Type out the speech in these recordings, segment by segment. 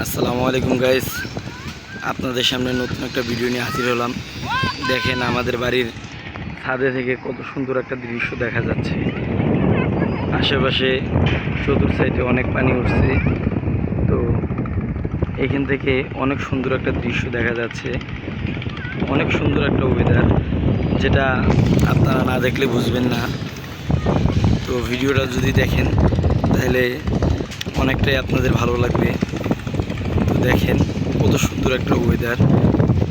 আসসালামু আলাইকুম গাইস, আপনাদের সামনে নতুন একটা ভিডিও নিয়ে হাজির হলাম। দেখেন আমাদের বাড়ির ছাদে থেকে কত সুন্দর একটা দৃশ্য দেখা যাচ্ছে। আশেপাশে চতুর সাইডে অনেক পানি উঠছে, তো এখান থেকে অনেক সুন্দর একটা দৃশ্য দেখা যাচ্ছে। অনেক সুন্দর একটা ওয়েদার, যেটা আপনারা না দেখলে বুঝবেন না। তো ভিডিওটা যদি দেখেন তাহলে অনেকটাই আপনাদের ভালো লাগবে। তো দেখেন কত সুন্দর একটা ওয়েদার,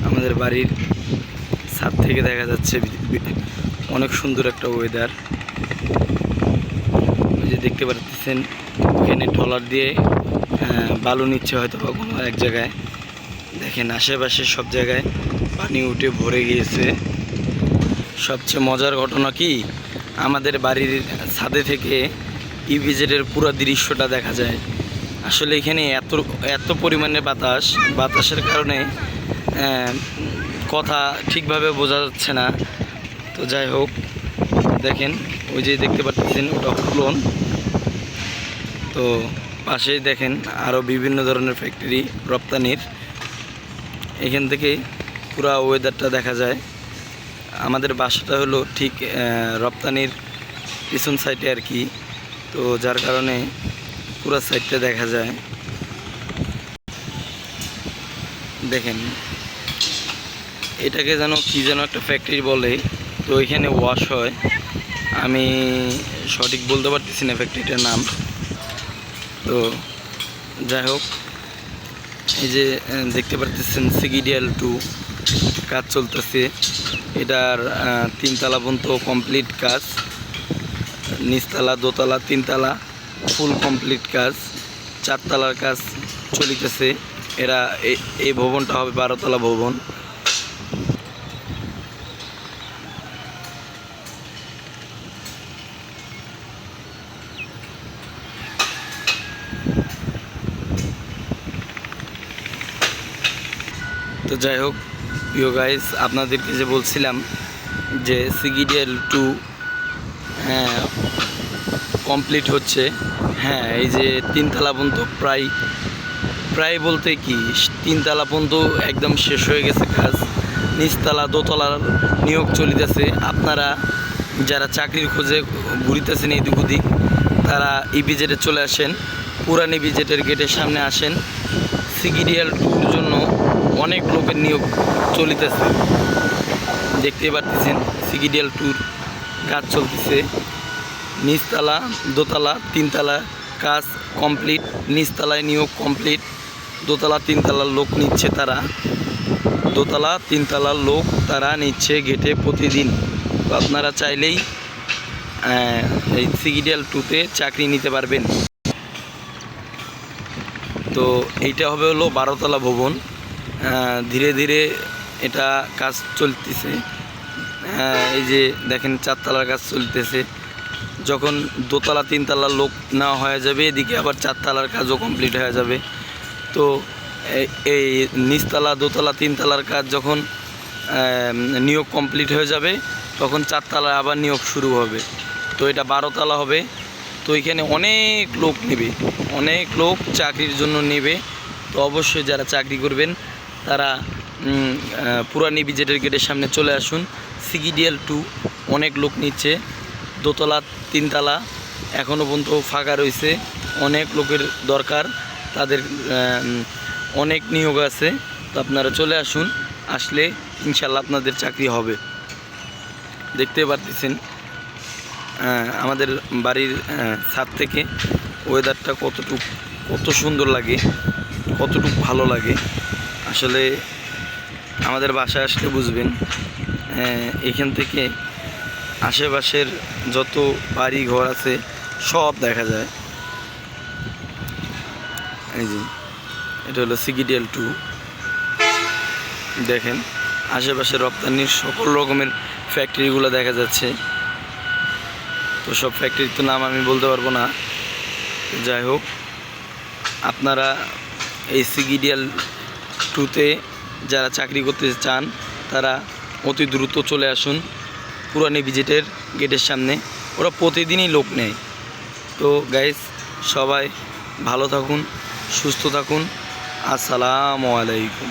আমাদের বাড়ির ছাদ থেকে দেখা যাচ্ছে। অনেক সুন্দর একটা ওয়েদার। ওই যে দেখতে পাচ্ছেন ওখানে ট্রলার দিয়ে বালু নিচ্ছে হয়তো বা কোনো এক জায়গায়। দেখেন আশেপাশে সব জায়গায় পানি উঠে ভরে গিয়েছে। সবচেয়ে মজার ঘটনা কি, আমাদের বাড়ির ছাদে থেকে ইপিজেডের পুরো দৃশ্যটা দেখা যায়। আসলে এখানে এত পরিমাণে বাতাসের কারণে কথা ঠিকভাবে বোঝা যাচ্ছে না। তো যাই হোক, দেখেন ওই যে দেখতে পাচ্ছেন ওটা ফুলন। তো পাশেই দেখেন আরও বিভিন্ন ধরনের ফ্যাক্টরি রপ্তানির। এখান থেকে পুরো ওয়েদারটা দেখা যায়। আমাদের বাসাটা হলো ঠিক রপ্তানির পিছন সাইডে আর কি, তো যার কারণে পুরো সাইডটা দেখা যায়। দেখেন এটাকে যেন কি যেন একটা ফ্যাক্টরি বলে, তো এখানে ওয়াশ হয়। আমি সঠিক বলতে পারতেছি না ফ্যাক্টরিটার নাম। তো যাই হোক, এই যে দেখতে পারতেছেন CGDL2 কাজ চলতেছে। এটার 3 তলা পর্যন্ত কমপ্লিট কাজ, নিচতলা, দোতলা, 3 তলা ফুল কমপ্লিট কাজ, 4 তলার কাজ চলিতেছে। এরা এই ভবনটা হবে 12 তলা ভবন। তো যাই হোক প্রিয় গাইস, আপনাদেরকে যে বলছিলাম যে CGDL2 কমপ্লিট হচ্ছে। হ্যাঁ, এই যে 3 তলা পর্যন্ত প্রায় বলতে কি 3 তলা পর্যন্ত একদম শেষ হয়ে গেছে কাজ। নিচতলা, দোতলার নিয়োগ চলিতেছে। আপনারা যারা চাকরির খোঁজে ঘুরিতেছেন এদিক ওদিক, তারা ইপিজেডে চলে আসেন, পুরান ইপিজেডের গেটের সামনে আসেন। CGDL2-র জন্য অনেক লোকের নিয়োগ চলিতেছে। দেখতেই পারতেছেন CGDL2-র কাজ চলতেছে। নিচতলা, দোতলা, 3 তলা কাজ কমপ্লিট, নিচতলায় নিয়োগ কমপ্লিট, দোতলা 3 তলার লোক নিচ্ছে তারা। দোতলা 3 তলার লোক তারা নিচ্ছে গেটে প্রতিদিন। তো আপনারা চাইলেই এই CGDL2-তে চাকরি নিতে পারবেন। তো এইটা হবে হলো 12 তলা ভবন। ধীরে ধীরে এটা কাজ চলতেছে। এই যে দেখেন 4 তলার কাজ চলতেছে। যখন দোতলা 3 তলার লোক নেওয়া হয়ে যাবে, এদিকে আবার 4 তলার কাজও কমপ্লিট হয়ে যাবে। তো এই নিচতলা, দোতলা, 3 তলার কাজ যখন নিয়োগ কমপ্লিট হয়ে যাবে, তখন 4 তলায় আবার নিয়োগ শুরু হবে। তো এটা 12 তলা হবে। তো এখানে অনেক লোক নেবে, অনেক লোক চাকরির জন্য নেবে। তো অবশ্যই যারা চাকরি করবেন তারা পুরান ইপিজেডের গেটের সামনে চলে আসুন। CGDL2 অনেক লোক নিচ্ছে। দোতলা 3 তলা এখনও পর্যন্ত ফাঁকা রয়েছে, অনেক লোকের দরকার, তাদের অনেক নিয়োগ আছে। তো আপনারা চলে আসুন, আসলে ইনশাল্লাহ আপনাদের চাকরি হবে। দেখতে পারতেছেন আমাদের বাড়ির ছাদ থেকে ওয়েদারটা কত সুন্দর লাগে, কতটুকু ভালো লাগে। আসলে আমাদের বাসায় আসলে বুঝবেন। এখান থেকে আশেপাশের যত বাড়ি ঘর আছে সব দেখা যায়। এই যে এটা হলো CGDL2। দেখেন আশেপাশে রপ্তানির সকল রকমের ফ্যাক্টরিগুলো দেখা যাচ্ছে। তো সব ফ্যাক্টরির তো নাম আমি বলতে পারবো না। যাই হোক, আপনারা এই CGDL2-তে যারা চাকরি করতে চান তারা অতি দ্রুত চলে আসুন পুরান ইপিজেডের গেটের সামনে। ওরা প্রতিদিনই লোক নেয়। তো গাইস, সবাই ভালো থাকুন, সুস্থ থাকুন। আসসালামু আলাইকুম।